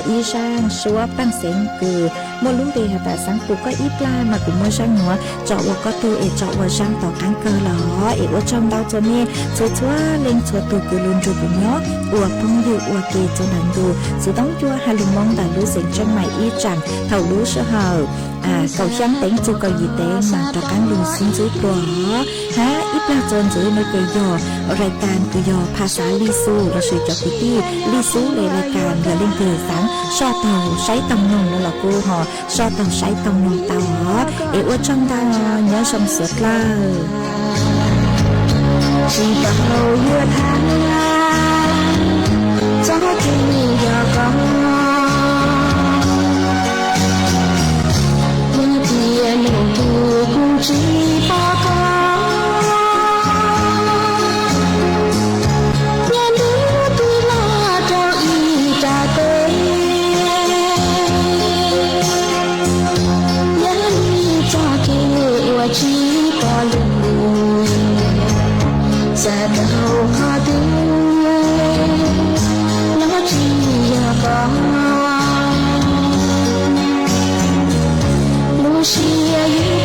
y sang số băng sen cứ một lúc về ta sáng tụ có ít la mà cũng mới sang nữa chọn vào có tôi chọn vào sang tàu cán cơ lỏ ở trong bao cho nên số chúa lên số tụ cứ luôn rồi cũng nhớ ủa phong dư ủa kề cho nặng đồ sự đóng chua hai lùng mong đã lú dành trong mày y chẳng thầu lú sơ hờ cầu trắng đánh chú cầu gì tên mà cho cán lùng xin dưới đó há ít la tròn dưới nơi cây giò rải tàn từ giò phá xá li su là sự cho quý ti li su để rải tàn là lên từ sáng so tàu sấy tông nồng đó là cô họ so tàu sấy tông nồng tàu họ để ở trong ta nhớ sông sượt la chỉ tàu vừa tháng gió thì giờ có chỉ ba con nhà nước tôi là cho y trà tê nhà đi cho kêu và chỉ có lùi giờ đâu có tiếng nó chỉ là con lũ xia yêu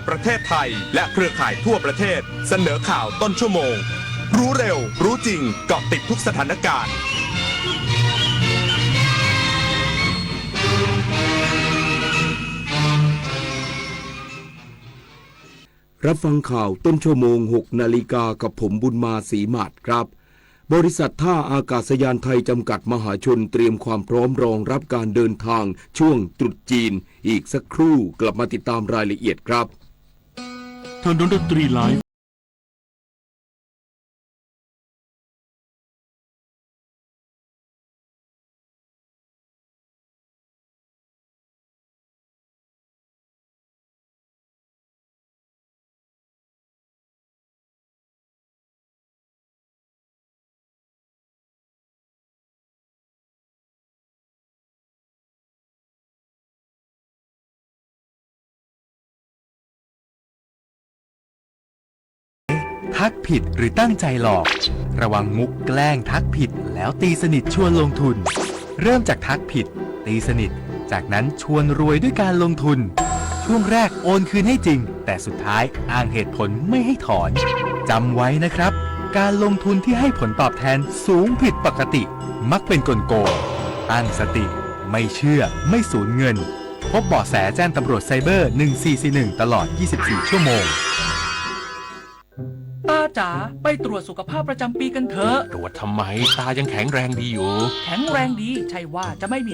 ประเทศไทยและเครือข่ายทั่วประเทศเสนอข่าวต้นชั่วโมง รู้เร็วรู้จริงเกาะติดทุกสถานการณ์รับฟังข่าวต้นชั่วโมง 6 นาฬิกากับผมบุญมาศรีหมาดครับบริษัทท่าอากาศยานไทยจำกัดมหาชนเตรียมความพร้อมรองรับการเดินทางช่วงตรุษจีนอีกสักครู่กลับมาติดตามรายละเอียดครับทางดนตรีไลฟ์ทักผิดหรือตั้งใจหลอกระวังมุกแกล้งทักผิดแล้วตีสนิทชวนลงทุนเริ่มจากทักผิดตีสนิทจากนั้นชวนรวยด้วยการลงทุนช่วงแรกโอนคืนให้จริงแต่สุดท้ายอ้างเหตุผลไม่ให้ถอนจำไว้นะครับการลงทุนที่ให้ผลตอบแทนสูงผิดปกติมักเป็นกลโกงตั้งสติไม่เชื่อไม่สูญเงินพบเบาะแสแจ้งตำรวจไซเบอร์1441ตลอด24ชั่วโมงตาจ๋าไปตรวจสุขภาพประจำปีกันเถอะตรวจทำไมตายังแข็งแรงดีอยู่แข็งแรงดีใช่ว่าจะไม่มี